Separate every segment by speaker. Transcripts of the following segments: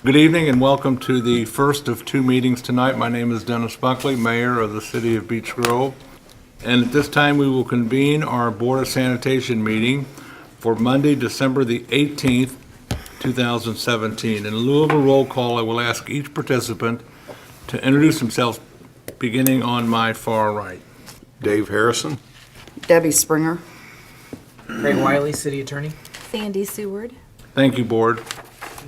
Speaker 1: Good evening and welcome to the first of two meetings tonight. My name is Dennis Buckley, Mayor of the City of Beech Grove. And at this time, we will convene our Board of Sanitation meeting for Monday, December the 18th, 2017. In lieu of a roll call, I will ask each participant to introduce themselves, beginning on my far right.
Speaker 2: Dave Harrison.
Speaker 3: Debbie Springer.
Speaker 4: Craig Wiley, City Attorney.
Speaker 5: Sandy Seward.
Speaker 1: Thank you, Board.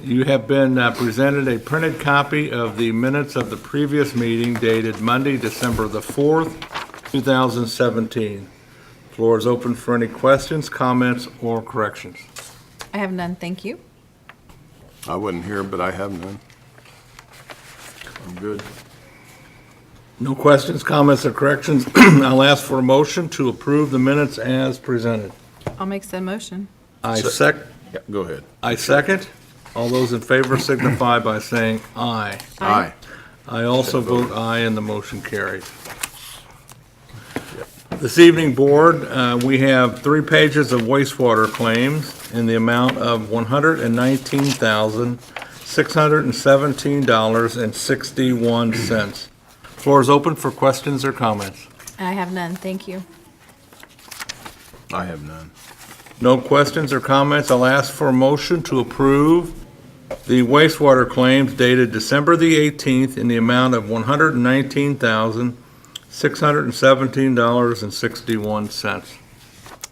Speaker 1: You have been presented a printed copy of the minutes of the previous meeting dated Monday, December the 4th, 2017. Floor is open for any questions, comments, or corrections.
Speaker 5: I have none, thank you.
Speaker 2: I wasn't here, but I have none. I'm good.
Speaker 1: No questions, comments, or corrections. I'll ask for a motion to approve the minutes as presented.
Speaker 5: I'll make said motion.
Speaker 1: I
Speaker 2: Yeah, go ahead.
Speaker 1: second. All those in favor signify by saying aye.
Speaker 2: Aye.
Speaker 1: I also vote aye, and the motion carries. This evening, Board, we have 3 pages of wastewater claims in the amount of $119,617.61. Floor is open for questions or comments.
Speaker 5: I have none, thank you.
Speaker 2: I have none.
Speaker 1: No questions or comments. I'll ask for a motion to approve the wastewater claims dated December the 18th in the amount of $119,617.61.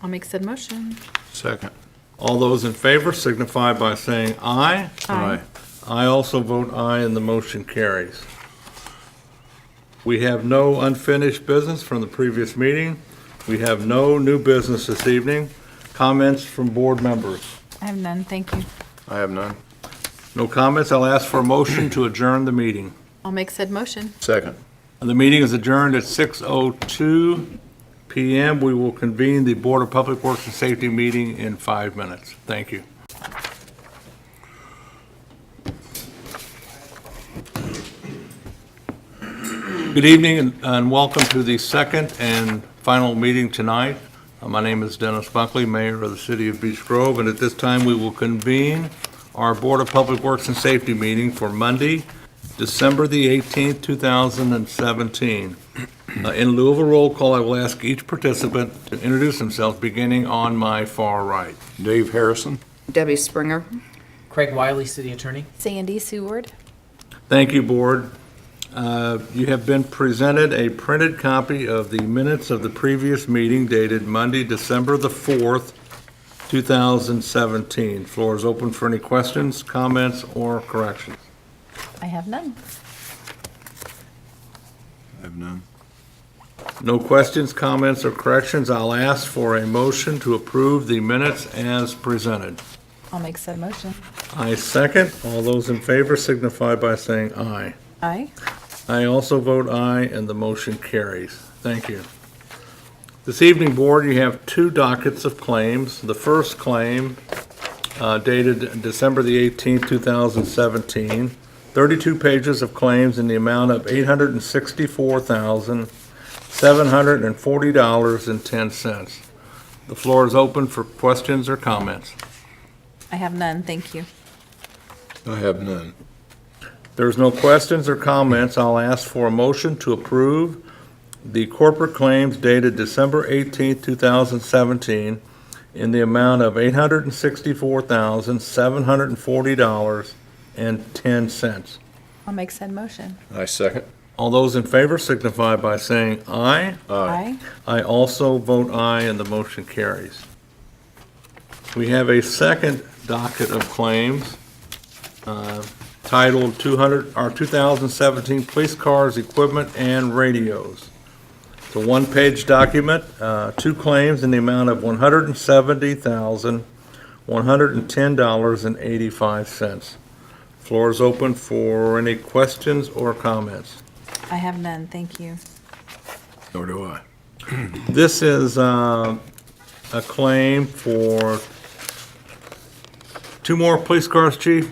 Speaker 5: I'll make said motion.
Speaker 2: Second.
Speaker 1: All those in favor signify by saying aye.
Speaker 2: Aye.
Speaker 1: I also vote aye, and the motion carries. We have no unfinished business from the previous meeting. We have no new business this evening. Comments from board members?
Speaker 5: I have none, thank you.
Speaker 2: I have none.
Speaker 1: No comments. I'll ask for a motion to adjourn the meeting.
Speaker 5: I'll make said motion.
Speaker 2: Second.
Speaker 1: The meeting is adjourned at 6:02 PM. We will convene the Board of Public Works and Safety meeting in 5 minutes. Thank you. Good evening and welcome to the second and final meeting tonight. My name is Dennis Buckley, Mayor of the City of Beech Grove, and at this time we will convene our Board of Public Works and Safety meeting for Monday, December the 18th, 2017. In lieu of a roll call, I will ask each participant to introduce themselves, beginning on my far right.
Speaker 2: Dave Harrison.
Speaker 3: Debbie Springer.
Speaker 4: Craig Wiley, City Attorney.
Speaker 5: Sandy Seward.
Speaker 1: Thank you, Board. You have been presented a printed copy of the minutes of the previous meeting dated Monday, December the 4th, 2017. Floor is open for any questions, comments, or corrections.
Speaker 5: I have none.
Speaker 2: I have none.
Speaker 1: No questions, comments, or corrections. I'll ask for a motion to approve the minutes as presented.
Speaker 5: I'll make said motion.
Speaker 1: I second. All those in favor signify by saying aye.
Speaker 5: Aye.
Speaker 1: I also vote aye, and the motion carries. Thank you. This evening, Board, you have 2 dockets of claims. The first claim, dated December the 18th, 2017, 32 pages of claims in the amount of $864,740.10. The floor is open for questions or comments.
Speaker 5: I have none, thank you.
Speaker 2: I have none.
Speaker 1: There's no questions or comments. I'll ask for a motion to approve the corporate claims dated December 18th, 2017 in the amount of $864,740.10.
Speaker 5: I'll make said motion.
Speaker 2: I second.
Speaker 1: All those in favor signify by saying aye.
Speaker 5: Aye.
Speaker 1: I also vote aye, and the motion carries. We have a second docket of claims titled 2017 Police Cars, Equipment, and Radios. It's a 1-page document, 2 claims in the amount of $170,110.85. Floor is open for any questions or comments.
Speaker 5: I have none, thank you.
Speaker 2: Nor do I.
Speaker 1: This is a claim for 2 more police cars, Chief?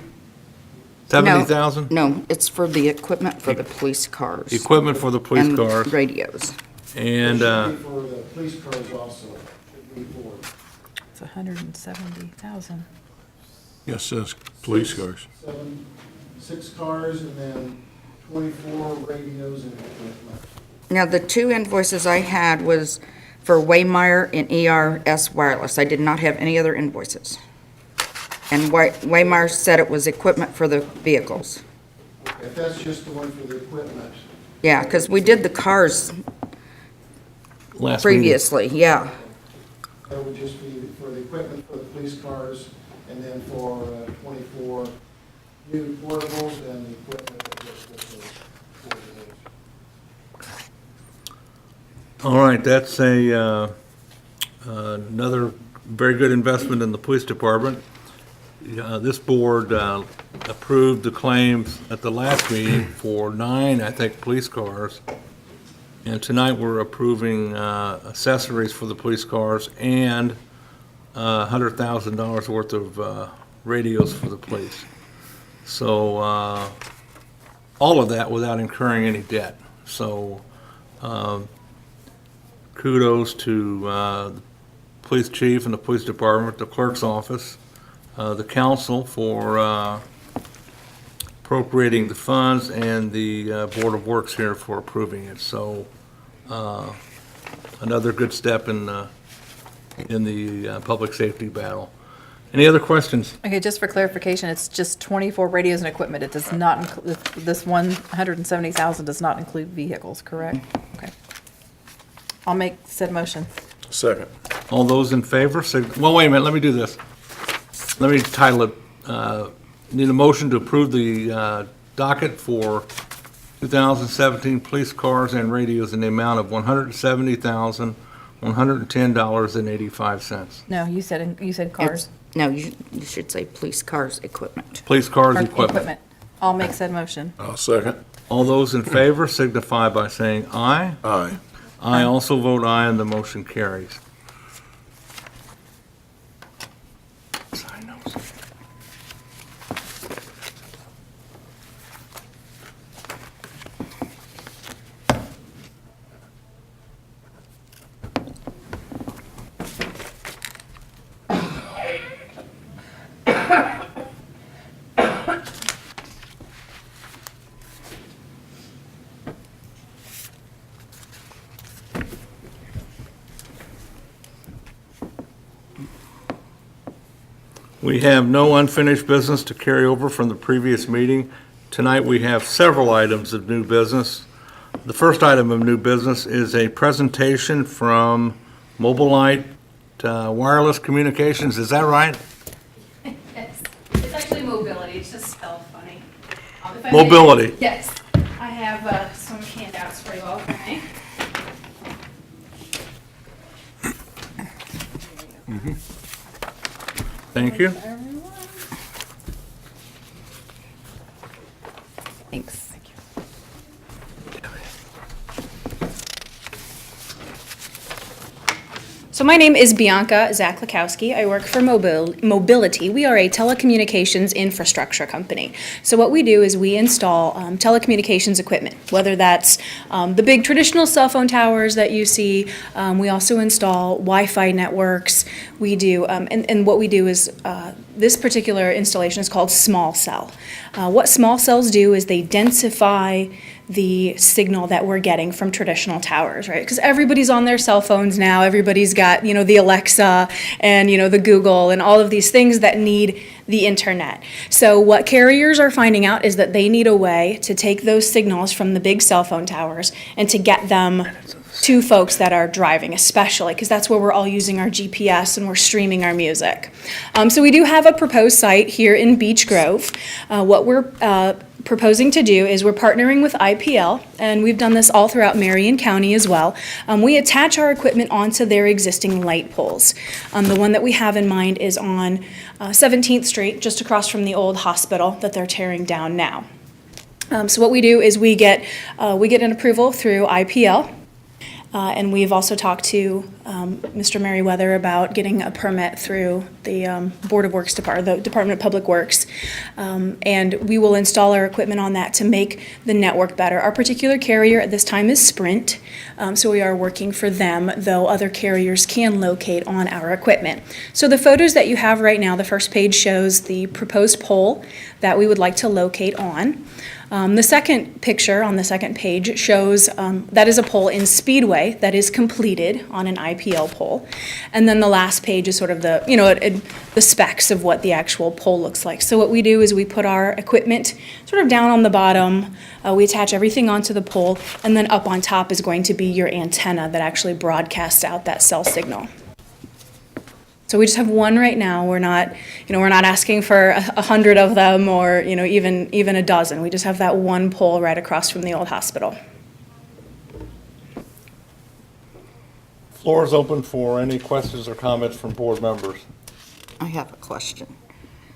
Speaker 1: 70,000?
Speaker 3: No, it's for the equipment for the police cars.
Speaker 1: Equipment for the police
Speaker 3: and
Speaker 1: cars.
Speaker 3: radios.
Speaker 1: And,
Speaker 6: Should be for the police cars also, should be for.
Speaker 5: It's 170,000.
Speaker 2: Yes, says police cars.
Speaker 6: 6 cars and then 24 radios and equipment.
Speaker 3: Now, the 2 invoices I had was for Waymire and ERS Wireless. I did not have any other invoices. And Waymire said it was equipment for the vehicles.
Speaker 6: If that's just the one for the equipment,
Speaker 3: Yeah, because we did the cars
Speaker 1: Last meeting.
Speaker 3: previously, yeah.
Speaker 6: that would just be for the equipment for the police cars and then for 24 new portables and the equipment that goes with those portables.
Speaker 1: All right, that's another very good investment in the police department. This board approved the claims at the last meeting for 9, I think, police cars. And tonight, we're approving accessories for the police cars and $100,000 worth of radios for the police. So all of that without incurring any debt. So kudos to the police chief and the police department, the clerk's office, the council for appropriating the funds, and the Board of Works here for approving it. So another good step in the public safety battle. Any other questions?
Speaker 5: Okay, just for clarification, it's just 24 radios and equipment. It does not include, this 170,000 does not include vehicles, correct? Okay. I'll make said motion.
Speaker 2: Second.
Speaker 1: All those in favor, well, wait a minute, let me do this. Let me title it, need a motion to approve the docket for 2017 police cars and radios in the amount of $170,110.85.
Speaker 5: No, you said cars.
Speaker 3: No, you should say police cars equipment.
Speaker 1: Police cars,
Speaker 5: Or
Speaker 1: equipment.
Speaker 5: I'll make said motion.
Speaker 2: I'll second.
Speaker 1: All those in favor signify by saying aye.
Speaker 2: Aye.
Speaker 1: I also vote aye, and the motion carries. Sign those. We have no unfinished business to carry over from the previous meeting. Tonight, we have several items of new business. The first item of new business is a presentation from Mobilite Wireless Communications. Is that right?
Speaker 7: Yes, it's actually mobility, it's just spelled funny. If I may-
Speaker 1: Mobility.
Speaker 7: Yes, I have some handouts for you all, okay?
Speaker 1: Thank you.
Speaker 5: Thanks.
Speaker 7: So my name is Bianca Zaklikowski. I work for Mobility. We are a telecommunications infrastructure company. So what we do is we install telecommunications equipment, whether that's the big traditional cell phone towers that you see. We also install Wi-Fi networks. We do, and what we do is this particular installation is called small cell. What small cells do is they densify the signal that we're getting from traditional towers, right? Because everybody's on their cell phones now. Everybody's got, the Alexa and, the Google and all of these things that need the internet. So what carriers are finding out is that they need a way to take those signals from the big cell phone towers and to get them to folks that are driving, especially, because that's where we're all using our GPS and we're streaming our music. So we do have a proposed site here in Beech Grove. What we're proposing to do is we're partnering with IPL, and we've done this all throughout Marion County as well. We attach our equipment onto their existing light poles. The one that we have in mind is on 17th Street, just across from the old hospital that they're tearing down now. So what we do is we get an approval through IPL. And we've also talked to Mr. Merriweather about getting a permit through the Board of Works Department, the Department of Public Works. And we will install our equipment on that to make the network better. Our particular carrier at this time is Sprint, so we are working for them, though other carriers can locate on our equipment. So the photos that you have right now, the first page shows the proposed pole that we would like to locate on. The second picture on the second page shows that is a pole in Speedway that is completed on an IPL pole. And then the last page is sort of the, the specs of what the actual pole looks like. So what we do is we put our equipment sort of down on the bottom, we attach everything onto the pole, and then up on top is going to be your antenna that actually broadcasts out that cell signal. So we just have one right now. We're not asking for 100 of them or, even a dozen. We just have that one pole right across from the old hospital.
Speaker 1: Floor is open for any questions or comments from board members.
Speaker 3: I have a question.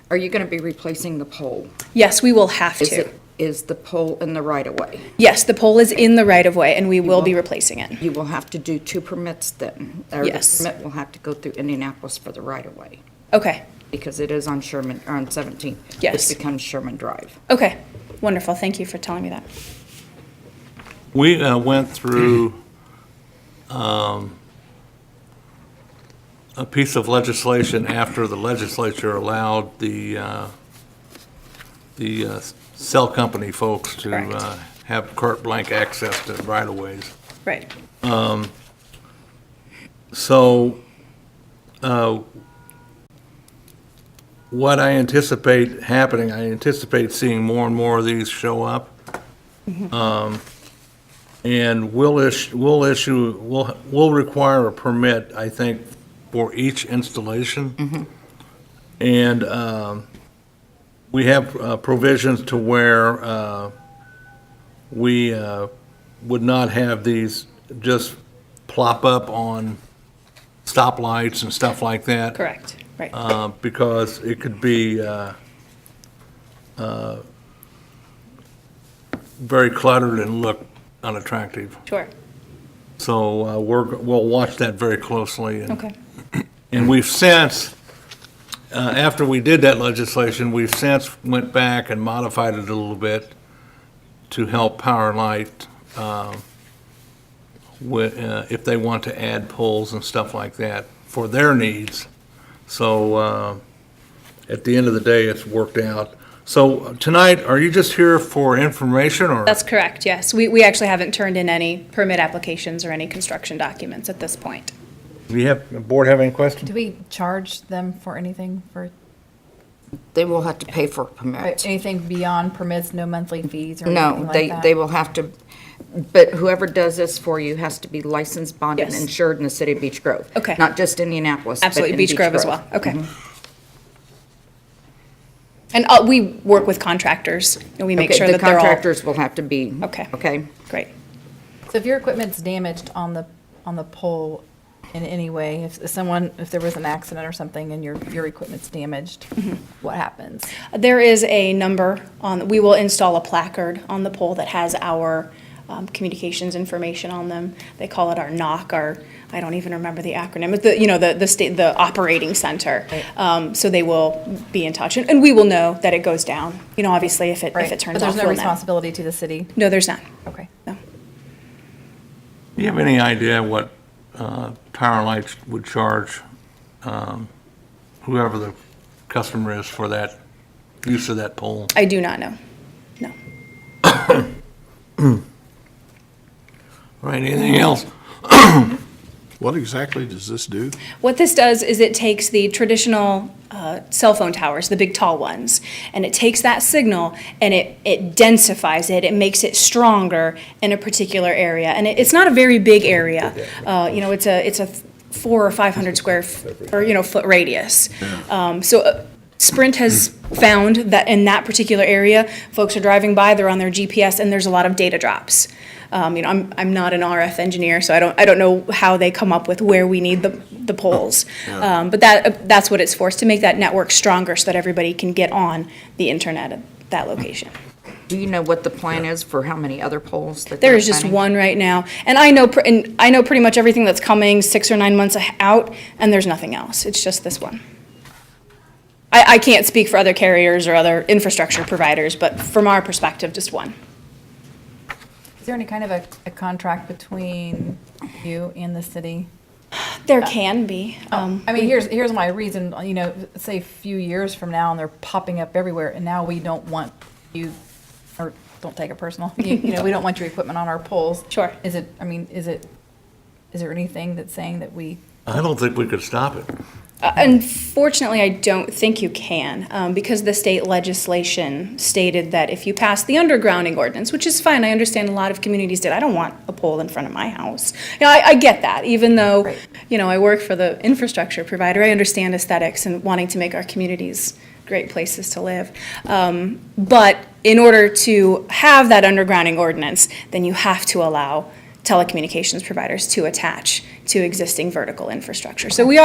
Speaker 3: Are you going to be replacing the pole?
Speaker 7: Yes, we will have to.
Speaker 3: Is the pole in the right-of-way?
Speaker 7: Yes, the pole is in the right-of-way, and we will be
Speaker 3: will-
Speaker 7: replacing it.
Speaker 3: You will have to do 2 permits then. Or
Speaker 7: Yes.
Speaker 3: the permit will have to go through Indianapolis for the right-of-way,
Speaker 7: Okay,
Speaker 3: because it is on Sherman, or on 17th.
Speaker 7: Yes.
Speaker 3: It becomes Sherman Drive.
Speaker 7: okay, wonderful. Thank you for telling me that.
Speaker 1: We went through a piece of legislation after the legislature allowed the cell company folks to
Speaker 7: Correct.
Speaker 1: have carte blanche access to right-of-ways.
Speaker 7: Right.
Speaker 1: So, what I anticipate happening, I anticipate seeing more and more of these show up. And we'll require a permit, I think, for each installation. And we have provisions to where we would not have these just plop up on stoplights and stuff like that.
Speaker 7: Correct. Right.
Speaker 1: Because it could be very cluttered and look unattractive.
Speaker 7: Sure.
Speaker 1: So we'll watch that very closely.
Speaker 7: Okay.
Speaker 1: And we've since, after we did that legislation, we've since went back and modified it a little bit to help Power and Light if they want to add poles and stuff like that for their needs. So at the end of the day, it's worked out. So tonight, are you just here for information or?
Speaker 7: That's correct, yes. We actually haven't turned in any permit applications or any construction documents at this point.
Speaker 1: Do you have, the board have any questions?
Speaker 5: Do we charge them for anything, for
Speaker 3: They will have to pay for permits.
Speaker 5: anything beyond permits, no monthly fees or anything
Speaker 3: No,
Speaker 5: like
Speaker 3: they
Speaker 5: that?
Speaker 3: will have to, but whoever does this for you has to be licensed, bonded, and
Speaker 7: Yes.
Speaker 3: insured in the city of Beech Grove.
Speaker 7: Okay.
Speaker 3: Not just Indianapolis, but
Speaker 7: Absolutely,
Speaker 3: in
Speaker 7: Beech Grove as well. Okay.
Speaker 3: Mhm.
Speaker 7: And we work with contractors, and we make
Speaker 3: Okay,
Speaker 7: sure
Speaker 3: the
Speaker 7: that they're all.
Speaker 3: contractors will have to be.
Speaker 7: Okay.
Speaker 3: Okay.
Speaker 7: Great.
Speaker 5: So if your equipment's damaged on the pole in any way, if there was an accident or something and your equipment's damaged, what happens?
Speaker 7: There is a number we will install a placard on the pole that has our communications information on them. They call it our NOC, I don't even remember the acronym, but the operating center. So they will be in touch, and we will know that it goes down, obviously if it
Speaker 5: Right.
Speaker 7: turns
Speaker 5: But
Speaker 7: off.
Speaker 5: there's no
Speaker 7: we'll know.
Speaker 5: responsibility to the city?
Speaker 7: No, there's not.
Speaker 5: Okay.
Speaker 7: No.
Speaker 1: Do you have any idea what Power and Light would charge whoever the customer is for that use of that pole?
Speaker 7: I do not know. No.
Speaker 1: Right, anything else?
Speaker 2: What exactly does this do?
Speaker 7: What this does is it takes the traditional cell phone towers, the big tall ones, and it takes that signal and it densifies it. It makes it stronger in a particular area, and it's not a very big area. It's a 400 or 500 square foot radius. So Sprint has found that in that particular area, folks are driving by, they're on their GPS, and there's a lot of data drops. I'm not an RF engineer, so I don't know how they come up with where we need the poles. But that's what it's for, is to make that network stronger so that everybody can get on the internet at that location.
Speaker 3: Do you know what the plan is for how many other poles that
Speaker 7: There
Speaker 3: they're
Speaker 7: is just
Speaker 3: planning?
Speaker 7: one right now, and I know pretty much everything that's coming 6 or 9 months out, and there's nothing else. It's just this one. I can't speak for other carriers or other infrastructure providers, but from our perspective, just one.
Speaker 5: Is there any kind of a contract between you and the city?
Speaker 7: There can be.
Speaker 5: I mean, here's my reason, you know, say a few years from now and they're popping up everywhere and now we don't want you, or don't take it personal, you know, we don't want your equipment on our poles.
Speaker 7: Sure.
Speaker 5: Is there anything that's saying that we,
Speaker 1: I don't think we could stop it.
Speaker 7: Unfortunately, I don't think you can, because the state legislation stated that if you pass the undergrounding ordinance, which is fine, I understand a lot of communities did, I don't want a pole in front of my house. You know, I get that, even though,
Speaker 5: Right.
Speaker 7: you know, I work for the infrastructure provider, I understand aesthetics and wanting to make our communities great places to live. But in order to have that undergrounding ordinance, then you have to allow telecommunications providers to attach to existing vertical infrastructure. So we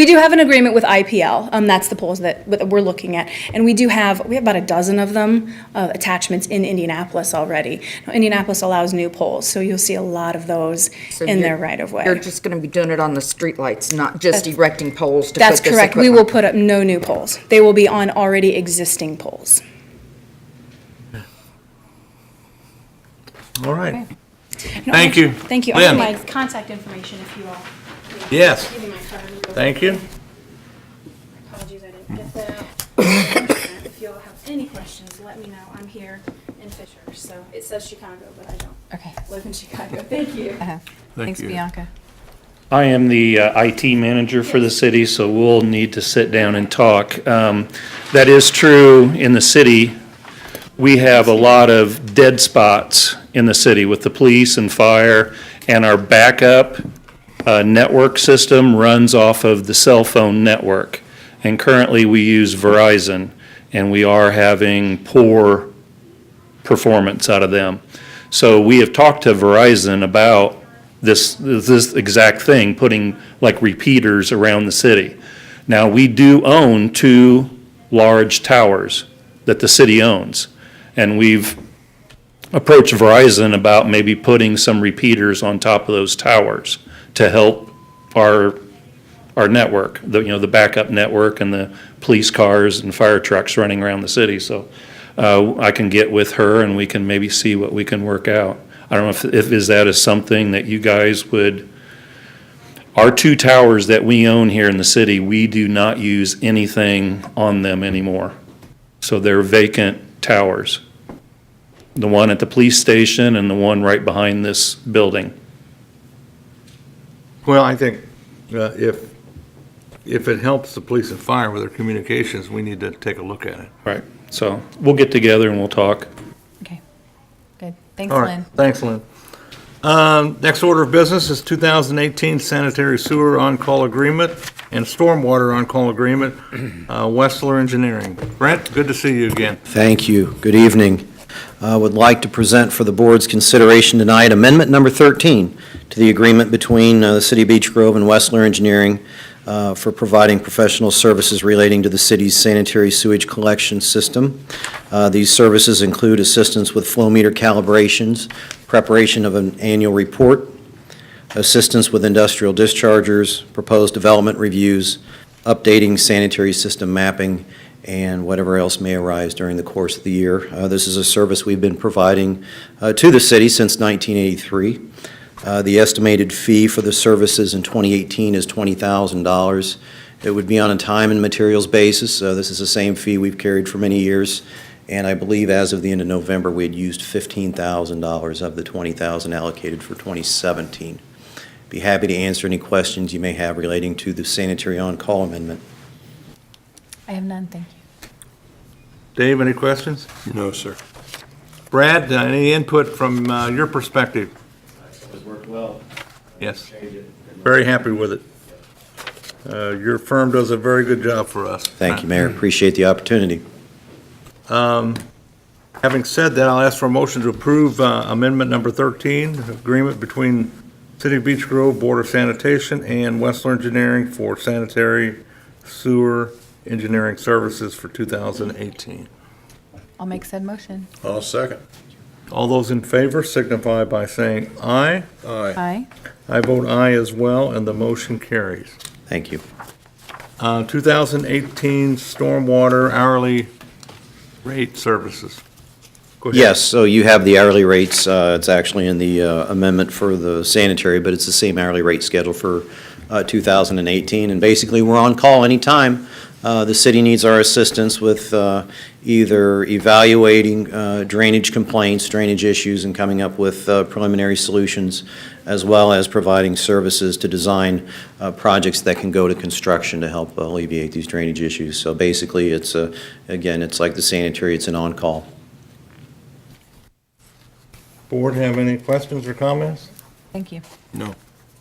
Speaker 7: do have an agreement with IPL, that's the poles that we're looking at, and we have about a dozen of them, attachments in Indianapolis already. Now, Indianapolis allows new poles, so you'll see a lot of those
Speaker 3: So
Speaker 7: in
Speaker 3: you're-
Speaker 7: their right of way.
Speaker 3: You're just going to be doing it on the streetlights, not just erecting poles to put
Speaker 7: That's
Speaker 3: this
Speaker 7: correct, we will
Speaker 3: equipment?
Speaker 7: put up no new poles. They will be on already existing poles.
Speaker 1: All right.
Speaker 7: No,
Speaker 1: Thank you.
Speaker 7: Thank you. I have
Speaker 1: Lynn?
Speaker 7: my contact information if you all.
Speaker 1: Yes.
Speaker 7: Give you my card. Real
Speaker 1: Thank
Speaker 7: quick.
Speaker 1: you.
Speaker 7: Apologies, I didn't get that. If you all have any questions, let me know. I'm here in Fisher, so it says Chicago, but I don't
Speaker 5: okay.
Speaker 7: live in Chicago. Thank you.
Speaker 5: Thanks,
Speaker 1: you.
Speaker 5: Bianca.
Speaker 8: I am the IT manager for the city, so we'll need to sit down and talk. That is true in the city. We have a lot of dead spots in the city with the police and fire, and our backup network system runs off of the cell phone network. And currently, we use Verizon, and we are having poor performance out of them. So we have talked to Verizon about this exact thing, putting like repeaters around the city. Now, we do own 2 large towers that the city owns, and we've approached Verizon about maybe putting some repeaters on top of those towers to help our network, the backup network and the police cars and fire trucks running around the city. So I can get with her and we can maybe see what we can work out. I don't know if that is something that you guys would, our 2 towers that we own here in the city, we do not use anything on them anymore. So they're vacant towers. The one at the police station and the one right behind this building.
Speaker 1: Well, I think if it helps the police and fire with their communications, we need to take a look at it.
Speaker 8: Right. So we'll get together and we'll talk.
Speaker 5: Okay. Good. Thanks,
Speaker 1: All right,
Speaker 5: Lynn.
Speaker 1: thanks, Lynn. Next order of business is 2018 sanitary sewer on-call agreement and stormwater on-call agreement, Westler Engineering. Brent, good to see you again.
Speaker 9: Thank you. Good evening. I would like to present for the board's consideration tonight Amendment Number 13 to the agreement between the City of Beech Grove and Westler Engineering for providing professional services relating to the city's sanitary sewage collection system. These services include assistance with flow meter calibrations, preparation of an annual report, assistance with industrial dischargers, proposed development reviews, updating sanitary system mapping, and whatever else may arise during the course of the year. This is a service we've been providing to the city since 1983. The estimated fee for the services in 2018 is $20,000. It would be on a time and materials basis. This is the same fee we've carried for many years, and I believe as of the end of November, we had used $15,000 of the $20,000 allocated for 2017. Be happy to answer any questions you may have relating to the sanitary on-call amendment.
Speaker 5: I have none, thank you.
Speaker 1: Dave, any questions?
Speaker 2: No, sir.
Speaker 1: Brad, any input from your perspective?
Speaker 8: It's worked well.
Speaker 1: Yes, very happy with it. Your firm does a very good job for us.
Speaker 9: Thank you, Mayor. Appreciate the opportunity.
Speaker 1: Having said that, I'll ask for a motion to approve amendment number 13, agreement between City of Beech Grove Board of Sanitation and Westler Engineering for sanitary sewer engineering services for 2018.
Speaker 5: I'll make said motion.
Speaker 2: I'll second.
Speaker 1: All those in favor signify by saying aye.
Speaker 2: Aye.
Speaker 5: Aye.
Speaker 1: I vote aye as well, and the motion carries.
Speaker 9: Thank you.
Speaker 1: 2018 stormwater hourly rate services. Go ahead.
Speaker 9: Yes, so you have the hourly rates. It's actually in the amendment for the sanitary, but it's the same hourly rate schedule for 2018. And basically, we're on call anytime the city needs our assistance with either evaluating drainage complaints, drainage issues, and coming up with preliminary solutions, as well as providing services to design projects that can go to construction to help alleviate these drainage issues. So basically, again, it's like the sanitary, it's an on-call.
Speaker 1: Board have any questions or comments?
Speaker 5: Thank you.
Speaker 2: No.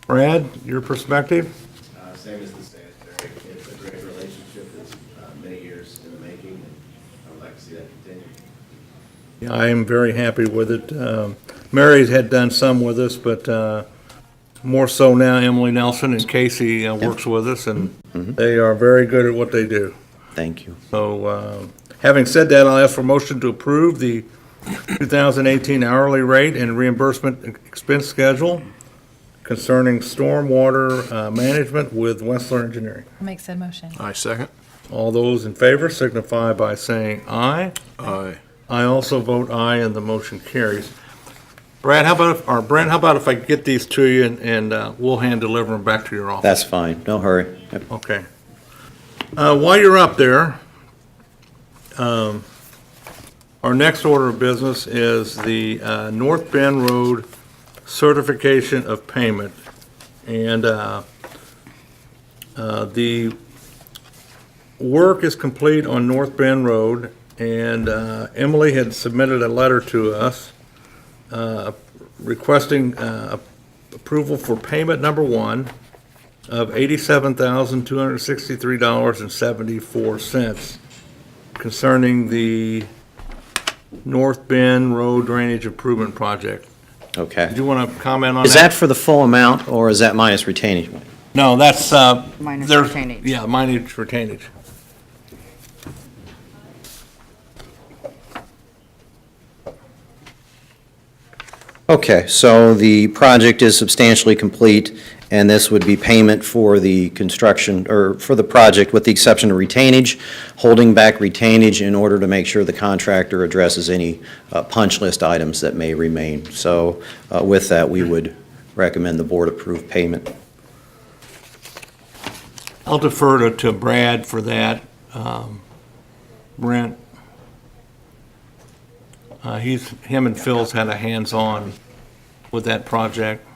Speaker 1: Brad, your perspective?
Speaker 10: Same as the sanitary. It's a great relationship that's many years in the making, and I would like to see that continue.
Speaker 1: Yeah, I am very happy with it. Mary had done some with us, but more so now Emily Nelson and Casey works with us, and they are very good at what they do.
Speaker 9: Thank you.
Speaker 1: So, having said that, I'll ask for motion to approve the 2018 hourly rate and reimbursement expense schedule concerning stormwater management with Westler Engineering.
Speaker 5: I'll make said motion.
Speaker 2: I second.
Speaker 1: All those in favor signify by saying aye.
Speaker 2: Aye.
Speaker 1: I also vote aye, and the motion carries. Brad, how about if I get these to you and we'll hand deliver them back to your office?
Speaker 9: That's fine. No hurry. Yep.
Speaker 1: Okay. While you're up there, our next order of business is the North Bend Road certification of payment. And the work is complete on North Bend Road, and Emily had submitted a letter to us requesting approval for payment number one of $87,263.74 concerning the North Bend Road Drainage Improvement Project.
Speaker 9: Okay.
Speaker 1: Did you want to comment on that?
Speaker 9: Is that for the full amount, or is that minus retainage?
Speaker 1: No, that's,
Speaker 3: Minus
Speaker 1: there's-
Speaker 3: retainage.
Speaker 1: Yeah, minus retainage.
Speaker 9: Okay, so the project is substantially complete, and this would be payment for the construction, or for the project, with the exception of retainage, holding back retainage in order to make sure the contractor addresses any punch list items that may remain. So with that, we would recommend the board approve payment.
Speaker 1: I'll defer to Brad for that. Brent? Him and Phil's had a hands-on with that project.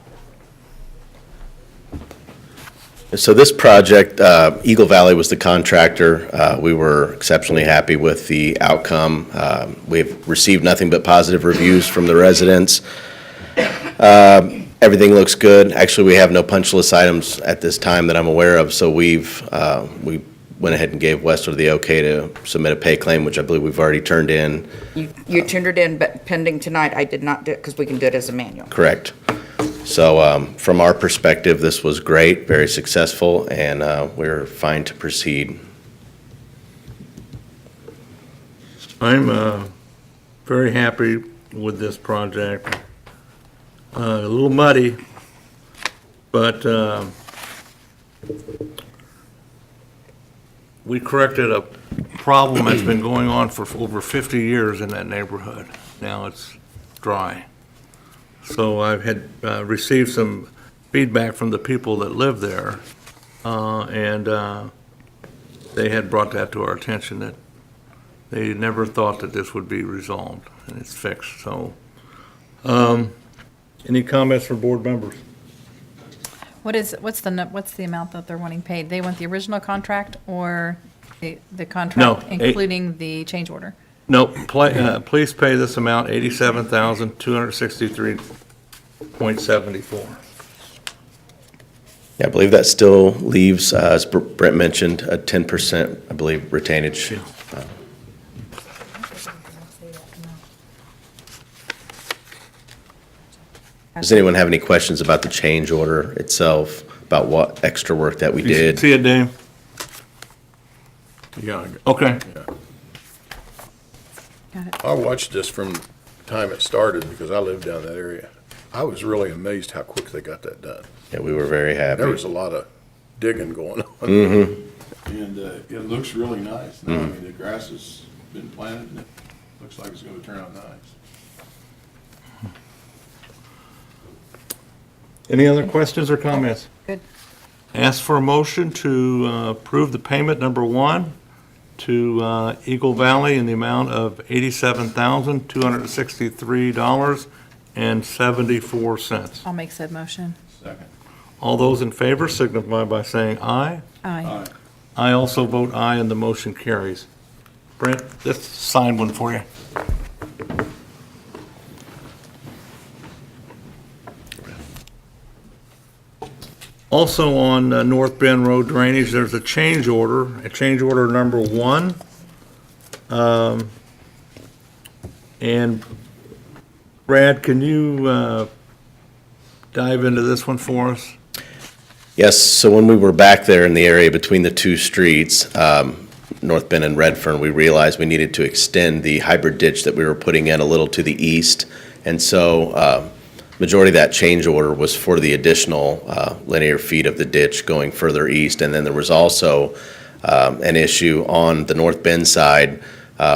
Speaker 10: So this project, Eagle Valley was the contractor. We were exceptionally happy with the outcome. We've received nothing but positive reviews from the residents. Everything looks good. Actually, we have no punch list items at this time that I'm aware of, so we went ahead and gave Westler the okay to submit a pay claim, which I believe we've already turned in.
Speaker 3: You turned it in, but pending tonight, I did not do it because we can do it as a manual.
Speaker 10: Correct. So from our perspective, this was great, very successful, and we're fine to proceed.
Speaker 1: I'm very happy with this project. A little muddy, but we corrected a problem that's been going on for over 50 years in that neighborhood. Now it's dry. So I've had received some feedback from the people that live there, and they had brought that to our attention, that they never thought that this would be resolved, and it's fixed. So, any comments from board members?
Speaker 5: What's the amount that they're wanting paid? They want the original contract or the contract
Speaker 1: No,
Speaker 5: including the change order?
Speaker 1: No, please pay this amount, $87,263.74.
Speaker 10: Yeah, I believe that still leaves, as Brent mentioned, a 10%, I believe, retainage. Does anyone have any questions about the change order itself, about what extra work that we did?
Speaker 1: See it, Dave?
Speaker 2: Yeah,
Speaker 1: Okay.
Speaker 5: Got it.
Speaker 2: I watched this from the time it started because I lived down that area. I was really amazed how quick they got that done.
Speaker 10: Yeah, we were very happy.
Speaker 2: There was a lot of digging going on. And it looks really nice. Now, I mean, the grass has been planted and it looks like it's going to turn out nice.
Speaker 1: Any other questions or comments?
Speaker 5: Good.
Speaker 1: ask for a motion to approve the payment number one to Eagle Valley in the amount of $87,263.74.
Speaker 5: I'll make said motion.
Speaker 2: Second.
Speaker 1: All those in favor signify by saying aye.
Speaker 5: Aye.
Speaker 1: I also vote aye, and the motion carries. Brent, let's sign one for you. Also on North Bend Road drainage, there's a change order number one. And Brad, can you dive into this one for us?
Speaker 10: Yes, so when we were back there in the area between the two streets, North Bend and Redfern, we realized we needed to extend the hybrid ditch that we were putting in a little to the east. And so majority of that change order was for the additional linear feet of the ditch going further east. And then there was also an issue on the North Bend side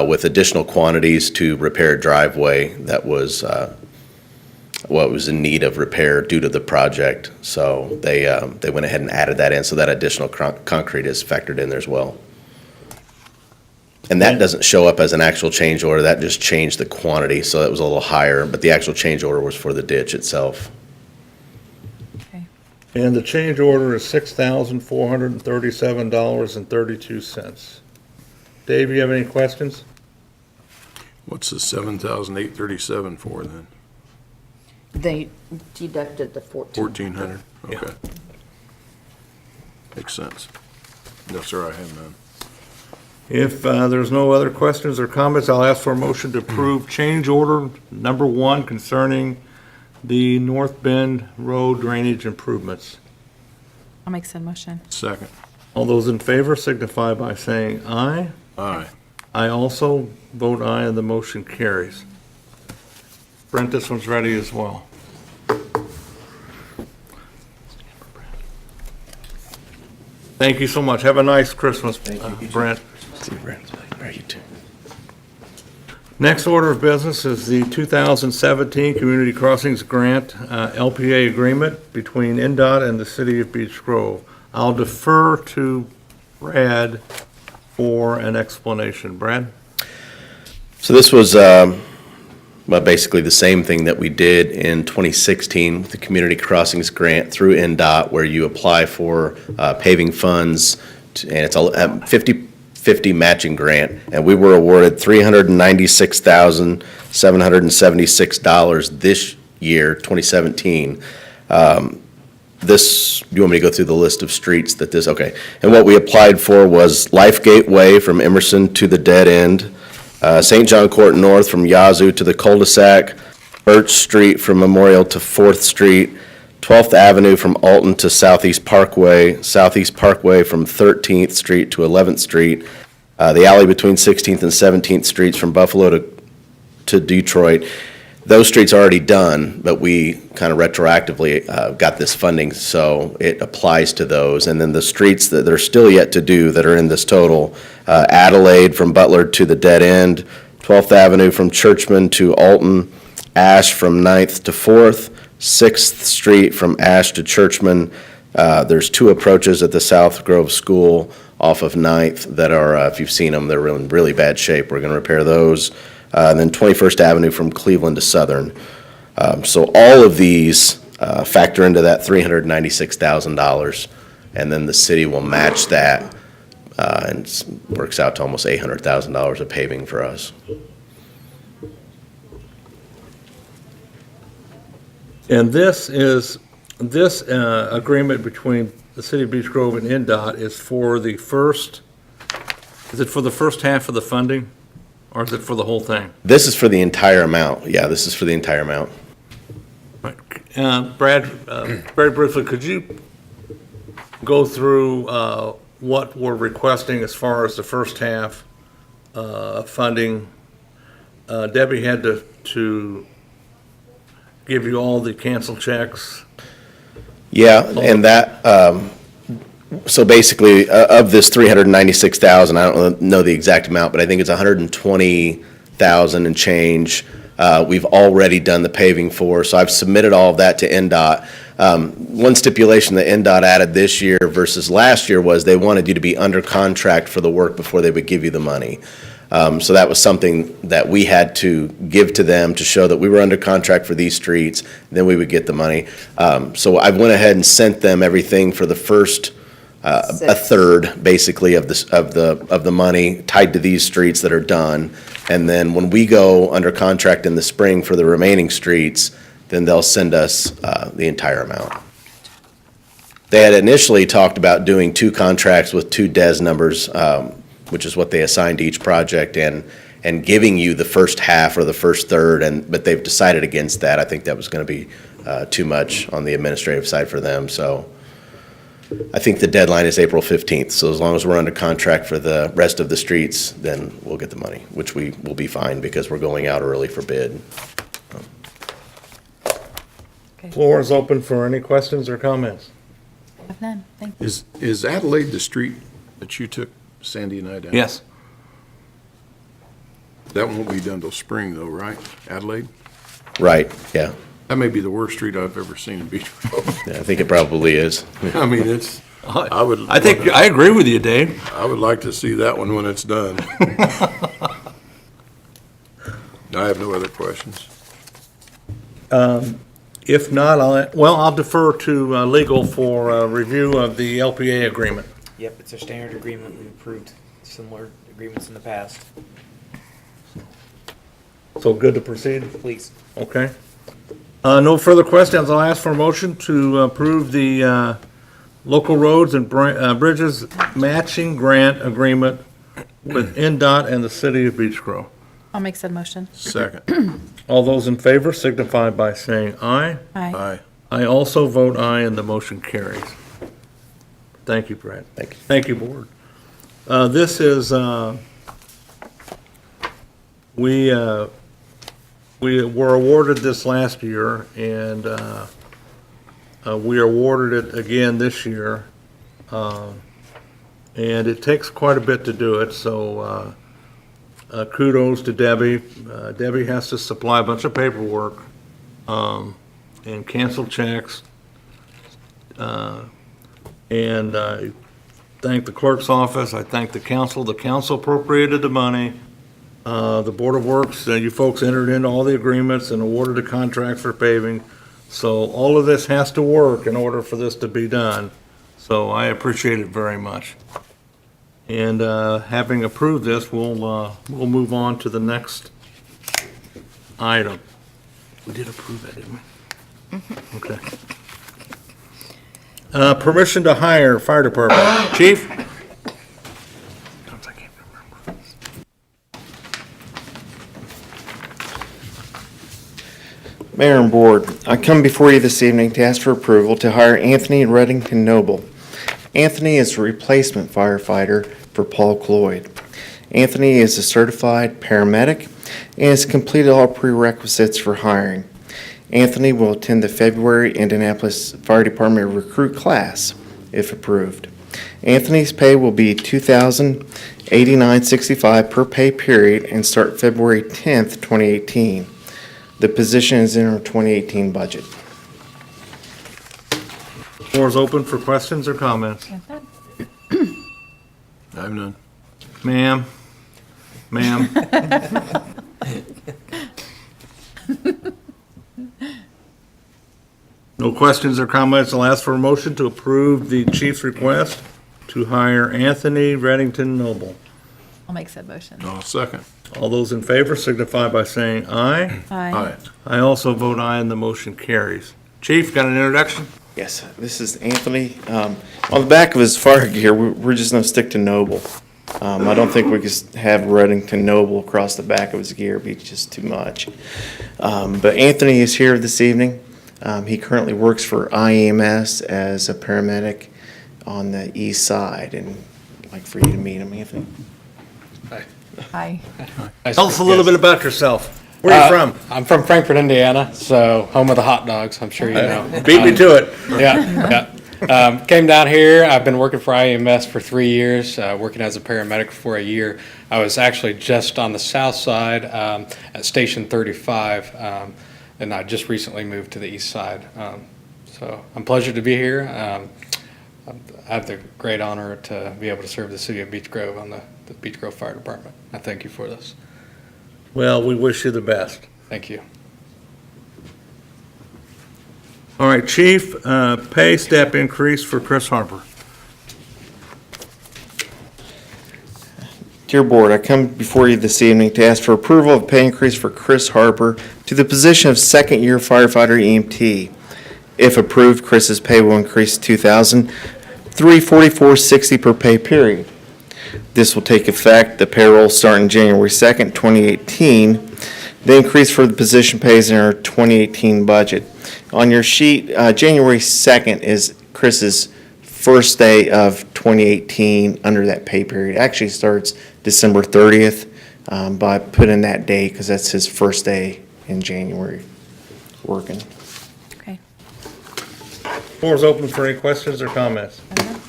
Speaker 10: with additional quantities to repair a driveway that was was in need of repair due to the project. So they went ahead and added that in, so that additional concrete is factored in there as well. And that doesn't show up as an actual change order, that just changed the quantity, so that was a little higher, but the actual change order was for the ditch itself.
Speaker 5: Okay.
Speaker 1: And the change order is $6,437.32. Dave, you have any questions?
Speaker 2: What's the 7,837 for then?
Speaker 3: They deducted the
Speaker 2: 1,400?
Speaker 1: Yeah.
Speaker 2: Okay. Makes sense. No, sir, I have none.
Speaker 1: If there's no other questions or comments, I'll ask for a motion to approve change order number one concerning the North Bend Road drainage improvements.
Speaker 5: I'll make said motion.
Speaker 2: Second.
Speaker 1: All those in favor signify by saying aye.
Speaker 2: Aye.
Speaker 1: I also vote aye, and the motion carries. Brent, this one's ready as well. Thank you so much. Have a nice Christmas, Brent.
Speaker 10: Are you too?
Speaker 1: Next order of business is the 2017 Community Crossings Grant LPA agreement between NDOT and the City of Beech Grove. I'll defer to Brad for an explanation. Brad?
Speaker 10: So this was basically the same thing that we did in 2016 with the Community Crossings Grant through NDOT, where you apply for paving funds, and it's a 50/50 matching grant, and we were awarded $396,776 this year, 2017. This, you want me to go through the list of streets that this, okay. And what we applied for was Lifegate Way from Emerson to the dead end, St. John Court North from Yazoo to the cul-de-sac, Birch Street from Memorial to 4th Street, 12th Avenue from Alton to Southeast Parkway from 13th Street to 11th Street, the alley between 16th and 17th Streets from Buffalo to Detroit. Those streets are already done, but we kind of retroactively got this funding, so it applies to those. And then the streets that are still yet to do that are in this total, Adelaide from Butler to the dead end, 12th Avenue from Churchman to Alton, Ash from 9th to 4th, 6th Street from Ash to Churchman. There's two approaches at the South Grove School off of 9th that are, if you've seen them, they're in really bad shape. We're going to repair those. And then 21st Avenue from Cleveland to Southern. So all of these factor into that $396,000, and then the city will match that, and it works out to almost $800,000 of paving for us.
Speaker 1: And this agreement between the City of Beech Grove and NDOT is for the first, is it for the first half of the funding? Or is it for the whole thing?
Speaker 10: This is for the entire amount. Yeah, this is for the entire amount.
Speaker 1: Brad, very briefly, could you go through what we're requesting as far as the first half funding? Debbie had to give you all the canceled checks.
Speaker 10: Yeah, and that, so basically, of this $396,000, I don't know the exact amount, but I think it's $120,000 and change we've already done the paving for. So I've submitted all of that to NDOT. One stipulation that NDOT added this year versus last year was they wanted you to be under contract for the work before they would give you the money. So that was something that we had to give to them to show that we were under contract for these streets, then we would get the money. So I went ahead and sent them everything for the first, a third, basically, of the money tied to these streets that are done. And then when we go under contract in the spring for the remaining streets, then they'll send us the entire amount. They had initially talked about doing 2 contracts with 2 DES numbers, which is what they assigned to each project, and giving you the first half or the first third, but they've decided against that. I think that was going to be too much on the administrative side for them, so I think the deadline is April 15th, so as long as we're under contract for the rest of the streets, then we'll get the money, which we will be fine because we're going out early for bid.
Speaker 1: Floor is open for any questions or comments.
Speaker 5: I have none, thank you.
Speaker 2: Is Adelaide the street that you took Sandy and I down?
Speaker 1: Yes.
Speaker 2: That won't be done till spring though, right? Adelaide?
Speaker 10: Right, yeah.
Speaker 2: That may be the worst street I've ever seen in Beach Grove.
Speaker 10: Yeah, I think it probably is.
Speaker 2: I mean, it's,
Speaker 1: I think, I agree with you, Dave.
Speaker 2: I would like to see that one when it's done. I have no other questions.
Speaker 1: If not, I'll defer to legal for review of the LPA agreement.
Speaker 4: Yep, it's a standard agreement. We've approved similar agreements in the past.
Speaker 1: So good to proceed?
Speaker 4: Please.
Speaker 1: Okay. No further questions. I'll ask for a motion to approve the local roads and bridges matching grant agreement with NDOT and the city of Beech Grove.
Speaker 5: I'll make said motion.
Speaker 2: Second.
Speaker 1: All those in favor signify by saying aye.
Speaker 5: Aye.
Speaker 2: Aye.
Speaker 1: I also vote aye, and the motion carries. Thank you, Brad.
Speaker 10: Thank you.
Speaker 1: Thank you, Board. This is, we were awarded this last year, and we are awarded it again this year. And it takes quite a bit to do it, so kudos to Debbie. Debbie has to supply a bunch of paperwork and cancel checks. And I thank the clerk's office, I thank the council appropriated the money. The Board of Works, you folks entered into all the agreements and awarded the contracts for paving. So all of this has to work in order for this to be done. So I appreciate it very much. And having approved this, we'll move on to the next item. We did approve that, didn't we? Okay. Permission to hire fire department. Chief?
Speaker 11: Mayor and Board, I come before you this evening to ask for approval to hire Anthony Reddington Noble. Anthony is a replacement firefighter for Paul Cloyd. Anthony is a certified paramedic and has completed all prerequisites for hiring. Anthony will attend the February Indianapolis Fire Department recruit class, if approved. Anthony's pay will be $2,089.65 per pay period and start February 10th, 2018. The position is in our 2018 budget.
Speaker 1: Floor is open for questions or comments.
Speaker 2: I have none.
Speaker 1: Ma'am? Ma'am? No questions or comments. I'll ask for a motion to approve the chief's request to hire Anthony Reddington Noble.
Speaker 5: I'll make said motion.
Speaker 2: I'll second.
Speaker 1: All those in favor signify by saying aye.
Speaker 2: Aye.
Speaker 1: I also vote aye, and the motion carries. Chief, got an introduction?
Speaker 11: Yes, this is Anthony. On the back of his fire gear, we're just gonna stick to Noble. I don't think we could have Reddington Noble across the back of his gear, it'd be just too much. But Anthony is here this evening. He currently works for IEMS as a paramedic on the east side, and I'd like for you to meet him, Anthony.
Speaker 5: Aye.
Speaker 1: Tell us a little bit about yourself. Where are you from?
Speaker 12: I'm from Frankfort, Indiana, so home of the hot dogs, I'm sure you know.
Speaker 1: Beat me to it.
Speaker 12: Yeah, yeah. Came down here. I've been working for IEMS for 3 years, working as a paramedic for a year. I was actually just on the south side at Station 35, and I just recently moved to the east side. So I'm pleasured to be here. I have the great honor to be able to serve the city of Beech Grove on the Beech Grove Fire Department. I thank you for this.
Speaker 1: Well, we wish you the best.
Speaker 12: Thank you.
Speaker 1: All right, Chief, pay step increase for Chris Harper.
Speaker 11: Dear Board, I come before you this evening to ask for approval of pay increase for Chris Harper to the position of second-year firefighter EMT. If approved, Chris's pay will increase to $2,344.60 per pay period. This will take effect, the payroll starting January 2nd, 2018. The increase for the position pays in our 2018 budget. On your sheet, January 2nd is Chris's first day of 2018 under that pay period. It actually starts December 30th, but I put in that day because that's his first day in January working.
Speaker 5: Okay.
Speaker 1: Floor is open for any questions or comments.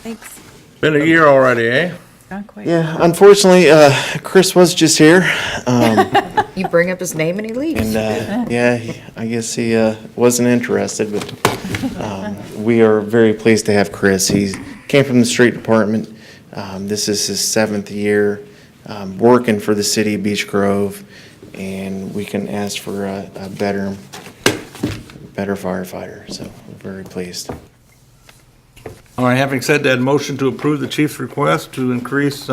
Speaker 5: Thanks.
Speaker 1: Been a year already, eh?
Speaker 5: Gone quick.
Speaker 11: Yeah, unfortunately, Chris was just here.
Speaker 3: You bring up his name and he leaves.
Speaker 11: And, yeah, I guess he wasn't interested, but we are very pleased to have Chris. He came from the street department. This is his 7th year working for the city of Beech Grove, and we can ask for a better firefighter, so we're very pleased.
Speaker 1: All right, having said that, motion to approve the chief's request to increase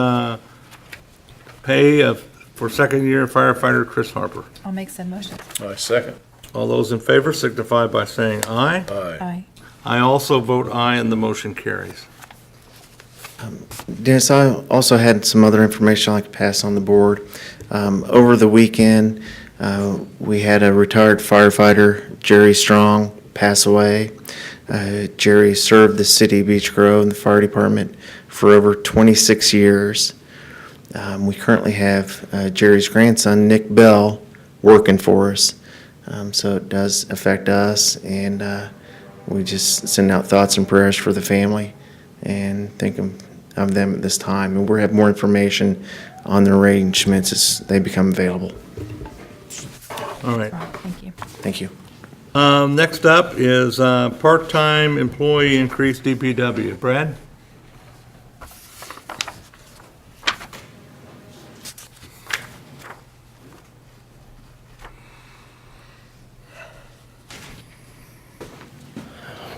Speaker 1: pay for second-year firefighter Chris Harper.
Speaker 5: I'll make said motion.
Speaker 2: I second.
Speaker 1: All those in favor signify by saying aye.
Speaker 2: Aye.
Speaker 5: Aye.
Speaker 1: I also vote aye, and the motion carries.
Speaker 11: Dennis, I also had some other information I'd like to pass on the board. Over the weekend, we had a retired firefighter, Jerry Strong, pass away. Jerry served the city of Beech Grove and the fire department for over 26 years. We currently have Jerry's grandson, Nick Bell, working for us. So it does affect us, and we just send out thoughts and prayers for the family and think of them at this time. And we'll have more information on the arrangements as they become available.
Speaker 1: All right.
Speaker 5: Thank you.
Speaker 11: Thank you.
Speaker 1: Next up is part-time employee increase DPW. Brad?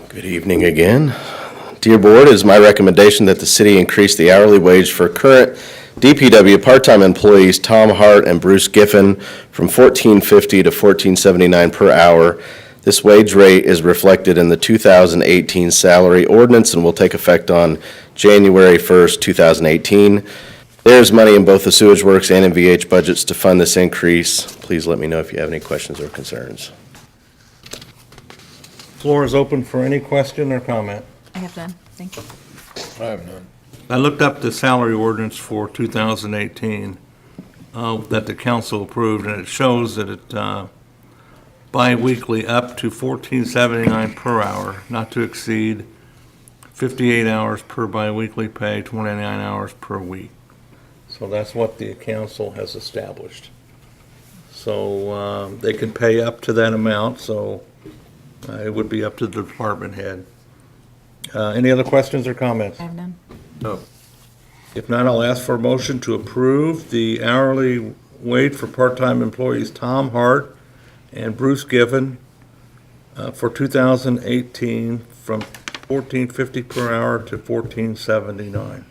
Speaker 10: Good evening again. Dear Board, it is my recommendation that the city increase the hourly wage for current DPW part-time employees Tom Hart and Bruce Giffen from $14.50 to $14.79 per hour. This wage rate is reflected in the 2018 salary ordinance and will take effect on January 1st, 2018. There's money in both the Sewage Works and MVH budgets to fund this increase. Please let me know if you have any questions or concerns.
Speaker 1: Floor is open for any question or comment.
Speaker 5: I have none. Thank you.
Speaker 2: I have none.
Speaker 1: I looked up the salary ordinance for 2018 that the council approved, and it shows that it bi-weekly up to $14.79 per hour, not to exceed 58 hours per bi-weekly pay, 29 hours per week. So that's what the council has established. So they can pay up to that amount, so it would be up to the department head. Any other questions or comments?
Speaker 5: I have none.
Speaker 2: No.
Speaker 1: If not, I'll ask for a motion to approve the hourly wage for part-time employees Tom Hart and Bruce Giffen for 2018 from $14.50 per hour to $14.79.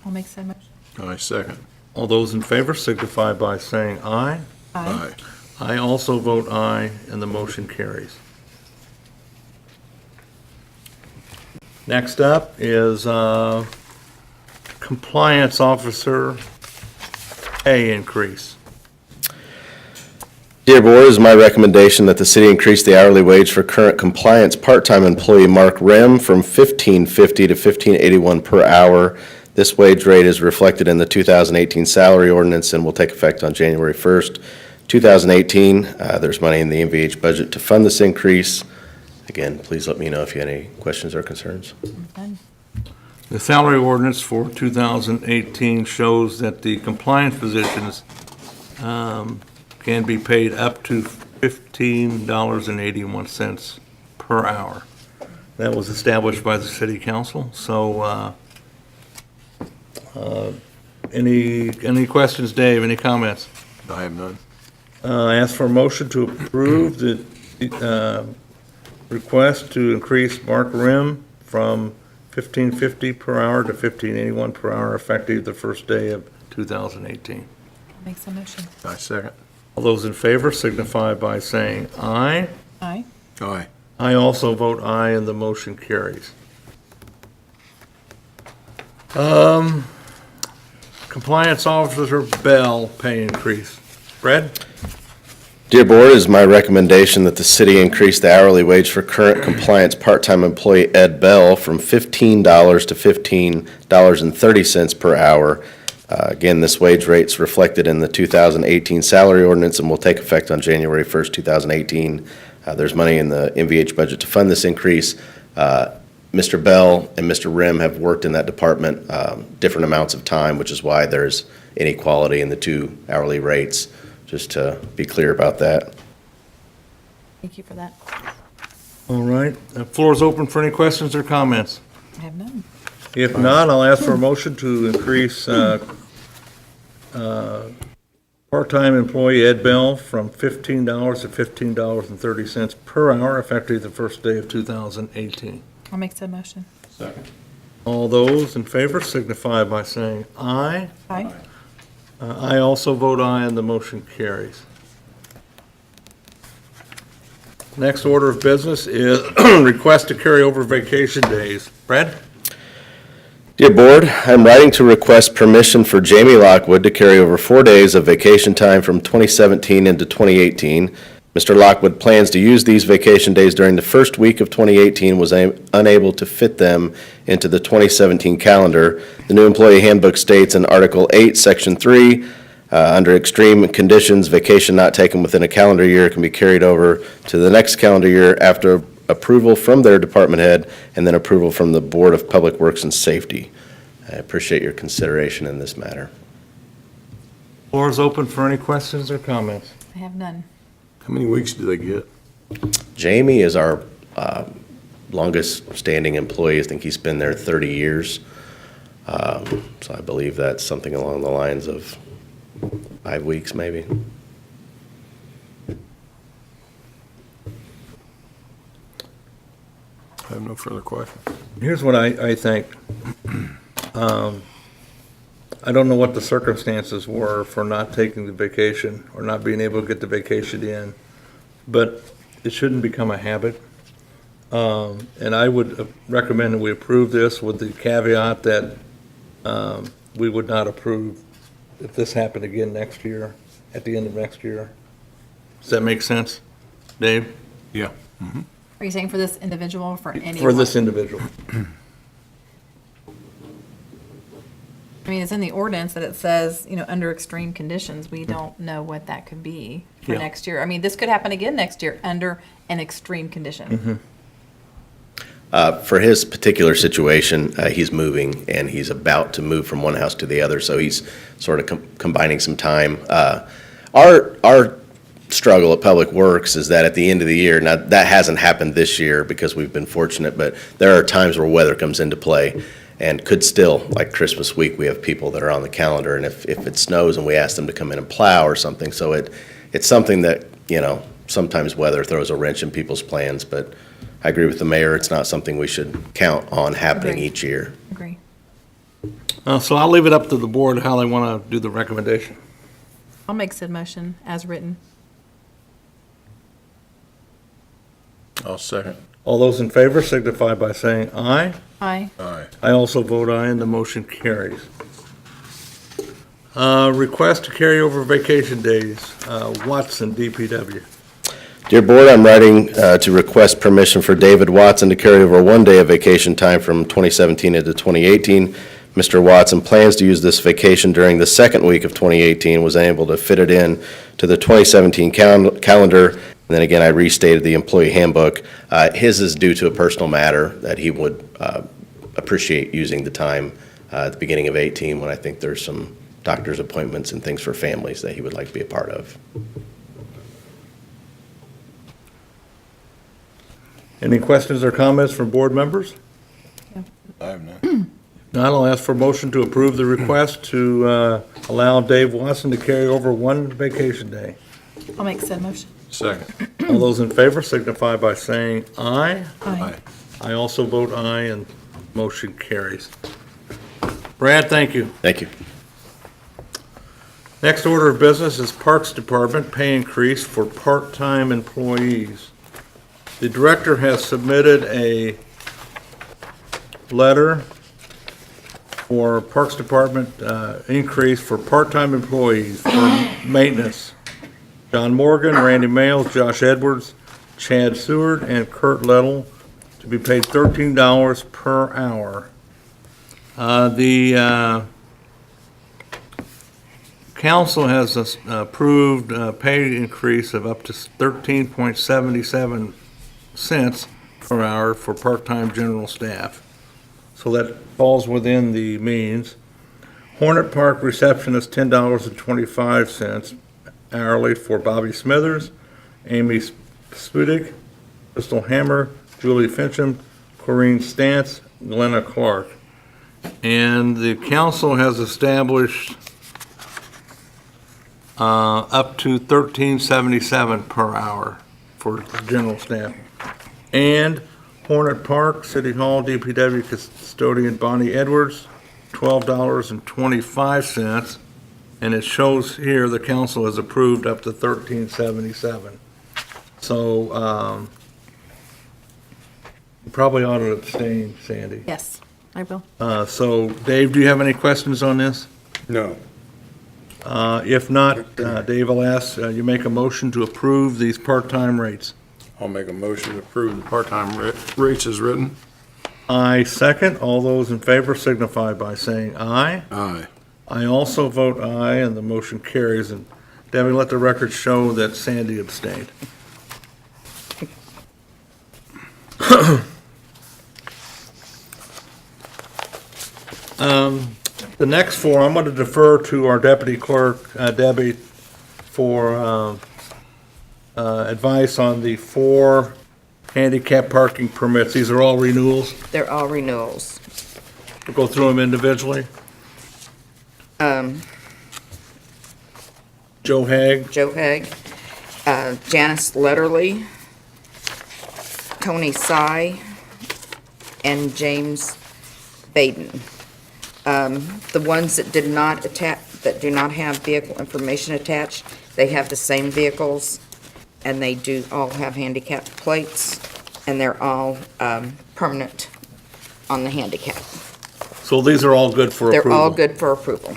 Speaker 5: I'll make said motion.
Speaker 2: I second.
Speaker 1: All those in favor signify by saying aye.
Speaker 2: Aye.
Speaker 1: I also vote aye, and the motion carries. Next up is compliance officer pay increase.
Speaker 10: Dear Board, it is my recommendation that the city increase the hourly wage for current compliance part-time employee Mark Rim from $15.50 to $15.81 per hour. This wage rate is reflected in the 2018 salary ordinance and will take effect on January 1st, 2018. There's money in the MVH budget to fund this increase. again, please let me know if you have any questions or concerns.
Speaker 5: Done.
Speaker 1: The salary ordinance for 2018 shows that the compliance positions can be paid up to $15.81 per hour. That was established by the city council, so any questions, Dave, any comments?
Speaker 2: I have none.
Speaker 1: I ask for a motion to approve the request to increase Mark Rim from $15.50 per hour to $15.81 per hour effective the first day of 2018.
Speaker 5: Make some motion.
Speaker 2: I second.
Speaker 1: All those in favor signify by saying aye.
Speaker 5: Aye.
Speaker 2: Aye.
Speaker 1: I also vote aye, and the motion carries. Compliance Officer Bell pay increase. Brad?
Speaker 10: Dear Board, it is my recommendation that the city increase the hourly wage for current compliance part-time employee Ed Bell from $15 to $15.30 per hour. Again, this wage rate's reflected in the 2018 salary ordinance and will take effect on January 1st, 2018. There's money in the MVH budget to fund this increase. Mr. Bell and Mr. Rim have worked in that department different amounts of time, which is why there's inequality in the two hourly rates, just to be clear about that.
Speaker 5: Thank you for that.
Speaker 1: All right, the floor is open for any questions or comments.
Speaker 5: I have none.
Speaker 1: If not, I'll ask for a motion to increase part-time employee Ed Bell from $15 to $15.30 per hour effective the first day of 2018.
Speaker 5: I'll make said motion.
Speaker 2: Second.
Speaker 1: All those in favor signify by saying aye.
Speaker 5: Aye.
Speaker 1: I also vote aye, and the motion carries. Next order of business is request to carry over vacation days. Brad?
Speaker 10: Dear Board, I'm writing to request permission for Jamie Lockwood to carry over 4 days of vacation time from 2017 into 2018. Mr. Lockwood plans to use these vacation days during the first week of 2018, was unable to fit them into the 2017 calendar. The new employee handbook states in Article 8, Section 3, under extreme conditions, vacation not taken within a calendar year can be carried over to the next calendar year after approval from their department head and then approval from the Board of Public Works and Safety. I appreciate your consideration in this matter.
Speaker 1: Floor is open for any questions or comments.
Speaker 5: I have none.
Speaker 2: How many weeks do they get?
Speaker 10: Jamie is our longest-standing employee. I think he's been there 30 years. So I believe that's something along the lines of 5 weeks, maybe.
Speaker 2: I have no further questions.
Speaker 1: Here's what I think. I don't know what the circumstances were for not taking the vacation or not being able to get the vacation in, but it shouldn't become a habit. And I would recommend that we approve this with the caveat that we would not approve if this happened again next year, at the end of next year. Does that make sense, Dave?
Speaker 2: Yeah.
Speaker 5: Are you saying for this individual or for anyone?
Speaker 1: For this individual.
Speaker 5: I mean, it's in the ordinance that it says, under extreme conditions, we don't know what that could be for
Speaker 1: Yeah.
Speaker 5: next year. I mean, this could happen again next year under an extreme condition.
Speaker 10: For his particular situation, he's moving, and he's about to move from one house to the other, so he's sort of combining some time. Our struggle at Public Works is that at the end of the year, now, that hasn't happened this year because we've been fortunate, but there are times where weather comes into play, and could still, like Christmas week, we have people that are on the calendar, and if it snows and we ask them to come in and plow or something, so it's something that, sometimes weather throws a wrench in people's plans, but I agree with the mayor, it's not something we should count on happening
Speaker 5: Agreed.
Speaker 10: each year.
Speaker 5: Agree.
Speaker 1: So I'll leave it up to the board how they want to do the recommendation.
Speaker 5: I'll make said motion as written.
Speaker 2: I'll second.
Speaker 1: All those in favor signify by saying aye.
Speaker 5: Aye.
Speaker 2: Aye.
Speaker 1: I also vote aye, and the motion carries. Request to carry over vacation days, Watson, DPW.
Speaker 10: Dear Board, I'm writing to request permission for David Watson to carry over 1 day of vacation time from 2017 into 2018. Mr. Watson plans to use this vacation during the second week of 2018, was unable to fit it in to the 2017 calendar And then again, I restated the employee handbook. His is due to a personal matter that he would appreciate using the time at the beginning of 18, when I think there's some doctor's appointments and things for families that he would like to be a part of.
Speaker 1: Any questions or comments from board members?
Speaker 2: I have none.
Speaker 1: Not, I'll ask for a motion to approve the request to allow Dave Watson to carry over one vacation day.
Speaker 5: I'll make said motion.
Speaker 2: Second.
Speaker 1: All those in favor signify by saying aye.
Speaker 2: Aye.
Speaker 1: I also vote aye, and motion carries. Brad, thank you.
Speaker 10: Thank you.
Speaker 1: Next order of business is Parks Department pay increase for part-time employees. The director has submitted a letter for Parks Department increase for part-time employees for maintenance. John Morgan, Randy Males, Josh Edwards, Chad Seward, and Kurt Lettle to be paid $13 per hour. The council has approved a pay increase of up to 13.77 cents per hour for part-time general staff. So that falls within the means. Hornet Park receptionist, $10.25 hourly for Bobby Smithers, Amy Spudik, Crystal Hammer, Julie Fincham, Corrine Stantz, Glenna Clark. And the council has established up to $13.77 per hour for general staff. And Hornet Park, City Hall, DPW custodian Bonnie Edwards, $12.25. And it shows here the council has approved up to $13.77. So, you probably ought to abstain, Sandy.
Speaker 5: Yes, I will.
Speaker 1: So, Dave, do you have any questions on this?
Speaker 2: No.
Speaker 1: If not, Dave, I'll ask you make a motion to approve these part-time rates.
Speaker 2: I'll make a motion to approve the part-time rates as written.
Speaker 1: I second. All those in favor signify by saying aye.
Speaker 2: Aye.
Speaker 1: I also vote aye, and the motion carries. And Debbie, let the record show that Sandy abstained. The next four, I'm going to defer to our deputy clerk, Debbie, for advice on the 4 handicap parking permits. These are all renewals.
Speaker 3: They're all renewals.
Speaker 1: We'll go through them individually. Joe Haig,
Speaker 3: Joe Haig, Janice Letterly, Tony Sy, and James Baden. The ones that did not attach, that do not have vehicle information attached, they have the same vehicles, and they do all have handicap plates, and they're all permanent on the handicap.
Speaker 1: so these are all good for approval.
Speaker 3: They're all good for approval.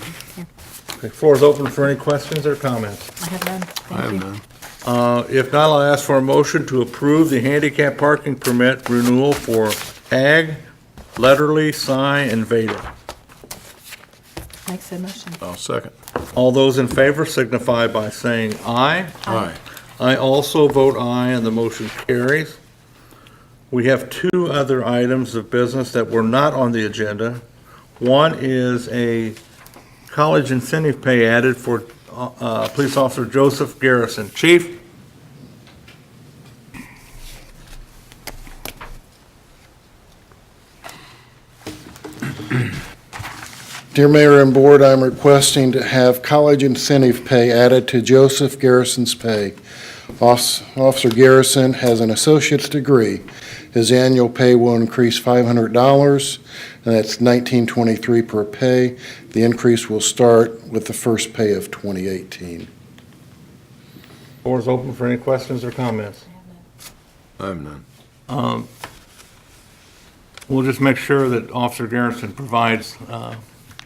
Speaker 1: Okay, floor is open for any questions or comments.
Speaker 5: I have none.
Speaker 2: I
Speaker 5: Thank
Speaker 2: have
Speaker 5: you.
Speaker 2: none.
Speaker 1: If not, I'll ask for a motion to approve the handicap parking permit renewal for Haig, Letterly, Sy, and Vader.
Speaker 5: Make said motion.
Speaker 2: I'll second.
Speaker 1: All those in favor signify by saying aye.
Speaker 2: Aye.
Speaker 1: I also vote aye, and the motion carries. We have 2 other items of business that were not on the agenda. One is a college incentive pay added for Police Officer Joseph Garrison. Chief?
Speaker 6: Dear Mayor and Board, I'm requesting to have college incentive pay added to Joseph Garrison's pay. Officer Garrison has an associate's degree. His annual pay will increase $500, and that's $19.23 per pay. The increase will start with the first pay of 2018.
Speaker 1: Floor is open for any questions or comments.
Speaker 2: I have none.
Speaker 1: We'll just make sure that Officer Garrison provides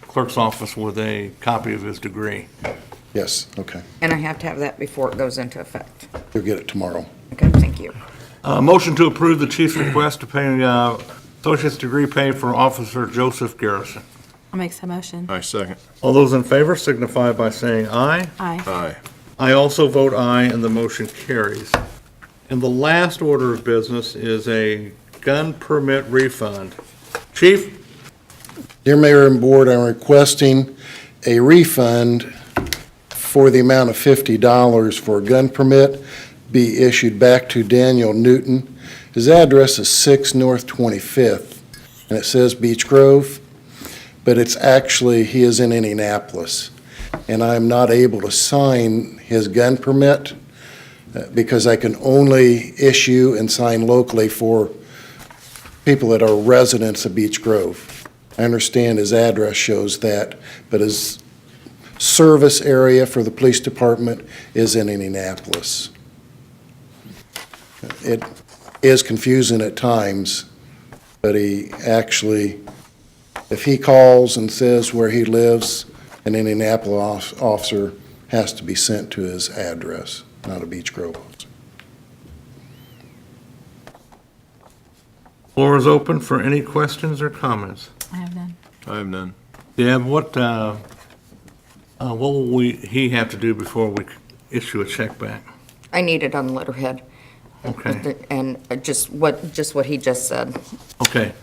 Speaker 1: clerk's office with a copy of his degree.
Speaker 6: Yes, okay.
Speaker 3: And I have to have that before it goes into effect.
Speaker 6: You'll get it tomorrow.
Speaker 3: Okay, thank you.
Speaker 1: Motion to approve the chief's request to pay associate's degree pay for Officer Joseph Garrison.
Speaker 5: I'll make said motion.
Speaker 2: I second.
Speaker 1: All those in favor signify by saying aye.
Speaker 5: Aye.
Speaker 2: Aye.
Speaker 1: I also vote aye, and the motion carries. And the last order of business is a gun permit refund. Chief?
Speaker 6: Dear Mayor and Board, I'm requesting a refund for the amount of $50 for a gun permit be issued back to Daniel Newton. His address is 6 North 25th, and it says Beech Grove, but it's actually, he is in Indianapolis. And I'm not able to sign his gun permit because I can only issue and sign locally for people that are residents of Beech Grove. I understand his address shows that, but his service area for the police department is in Indianapolis. It is confusing at times, but he actually, if he calls and says where he lives, an Indianapolis officer has to be sent to his address, not a Beech Grove officer.
Speaker 1: Floor is open for any questions or comments.
Speaker 5: I have none.
Speaker 2: I have none.
Speaker 1: Deb, what will he have to do before we issue a check back?
Speaker 3: I need it on letterhead.
Speaker 1: Okay,
Speaker 3: And just what he just said.
Speaker 1: okay.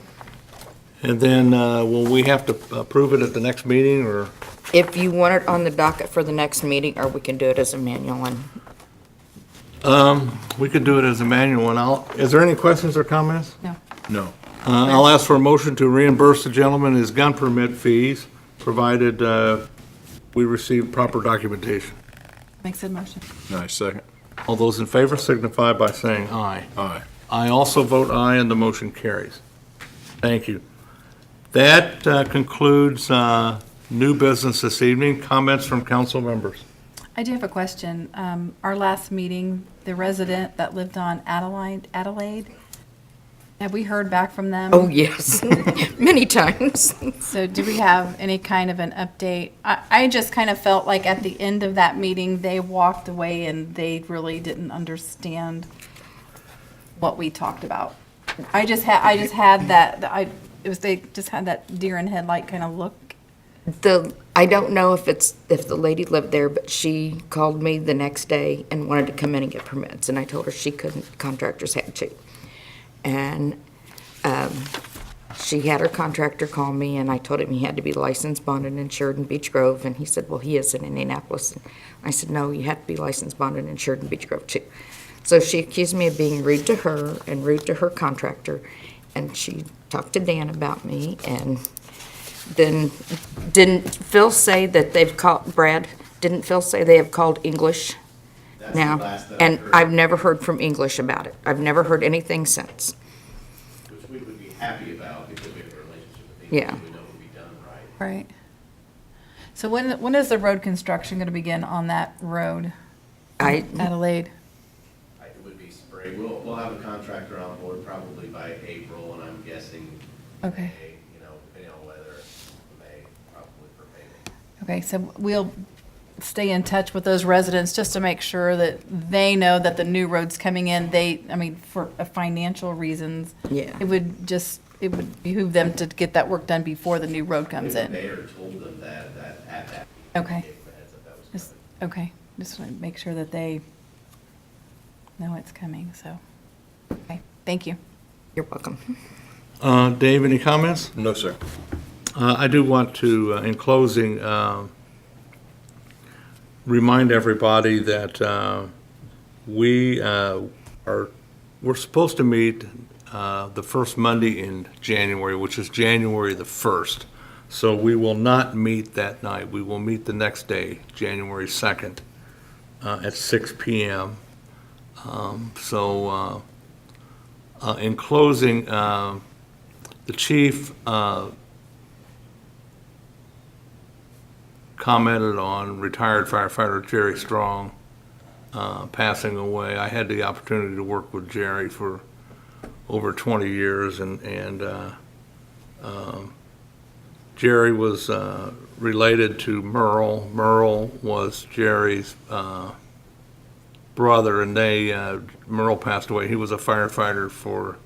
Speaker 1: And then will we have to approve it at the next meeting, or?
Speaker 3: If you want it on the docket for the next meeting, or we can do it as a manual and
Speaker 1: We could do it as a manual, and is there any questions or comments?
Speaker 5: No.
Speaker 2: No.
Speaker 1: I'll ask for a motion to reimburse the gentleman his gun permit fees, provided we receive proper documentation.
Speaker 5: Make said motion.
Speaker 2: Nice, second.
Speaker 1: All those in favor signify by saying aye.
Speaker 2: Aye.
Speaker 1: I also vote aye, and the motion carries. Thank you. That concludes new business this evening. Comments from council members?
Speaker 5: I do have a question. Our last meeting, the resident that lived on Adelaide, have we heard back from them?
Speaker 3: oh, yes, many times.
Speaker 5: So do we have any kind of an update? I just kind of felt like at the end of that meeting, they walked away and they really didn't understand what we talked about. I just had that, they just had that deer in headlight kind of look.
Speaker 3: I don't know if the lady lived there, but she called me the next day and wanted to come in and get permits, and I told her she couldn't, contractors had to. And she had her contractor call me, and I told him he had to be licensed, bonded, and insured in Beech Grove, and he said, well, he is in Indianapolis. And I said, no, you have to be licensed, bonded, and insured in Beech Grove too. So she accused me of being rude to her and rude to her contractor, and she talked to Dan about me, and then didn't Phil say that they've called, Brad, didn't Phil say they have called English now? And I've never heard from English about it. I've never heard anything since.
Speaker 10: Which we would be happy about because we have a relationship with
Speaker 3: Yeah.
Speaker 10: we know it will be done right.
Speaker 5: Right. So when is the road construction going to begin on that road? Adelaide?
Speaker 10: It would be spring. We'll have a contractor on board probably by April, and I'm guessing
Speaker 5: Okay.
Speaker 10: May, depending on weather, May, probably for paving.
Speaker 5: Okay, so we'll stay in touch with those residents just to make sure that they know that the new road's coming in. For financial reasons.
Speaker 3: Yeah.
Speaker 5: It would behoove them to get that work done before the new road comes
Speaker 10: The
Speaker 5: in.
Speaker 10: mayor told them that at that.
Speaker 5: Okay.
Speaker 10: gave them a heads up that was
Speaker 5: Just,
Speaker 10: coming.
Speaker 5: okay, just want to make sure that they know it's coming, so. Okay, thank you.
Speaker 3: You're welcome.
Speaker 1: Dave, any comments?
Speaker 2: No, sir.
Speaker 1: I do want to, in closing, remind everybody that we're supposed to meet the first Monday in January, which is January the 1st. So we will not meet that night. We will meet the next day, January 2nd, at 6 p.m. In closing, the chief commented on retired firefighter Jerry Strong passing away. I had the opportunity to work with Jerry for over 20 years, and Jerry was related to Merle. Merle was Jerry's brother, and Merle passed away. He was a firefighter for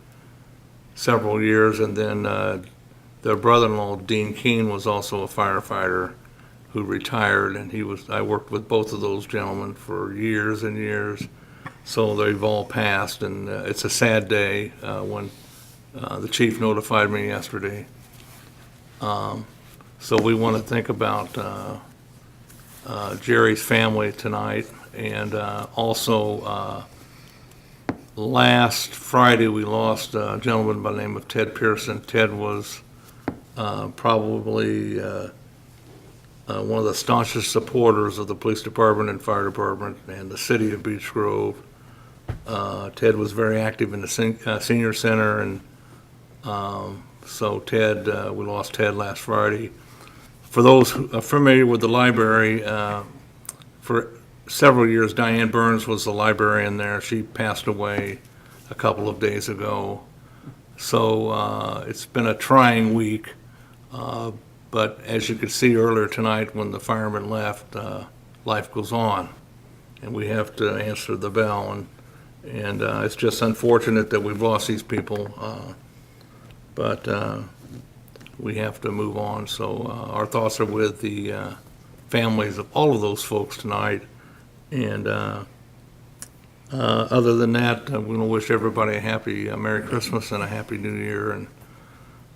Speaker 1: several years, and then their brother-in-law, Dean Keene, was also a firefighter who retired, and I worked with both of those gentlemen for years and years. So they've all passed, and it's a sad day when the chief notified me yesterday. So we want to think about Jerry's family tonight, and also last Friday, we lost a gentleman by the name of Ted Pearson. Ted was probably one of the staunchest supporters of the police department and fire department and the city of Beech Grove. Ted was very active in the senior center, and so Ted, we lost Ted last Friday. For those who are familiar with the library, for several years, Diane Burns was the librarian there. She passed away a couple of days ago. So it's been a trying week. But as you could see earlier tonight, when the firemen left, life goes on. And we have to answer the bell. And it's just unfortunate that we've lost these people. But we have to move on. So our thoughts are with the families of all of those folks tonight. And other than that, we want to wish everybody a happy Merry Christmas and a Happy New Year, and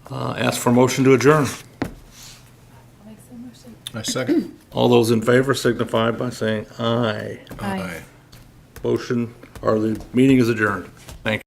Speaker 1: ask for a motion to adjourn.
Speaker 2: I second.
Speaker 1: All those in favor signify by saying aye.
Speaker 5: Aye.
Speaker 1: Motion, or the meeting is adjourned.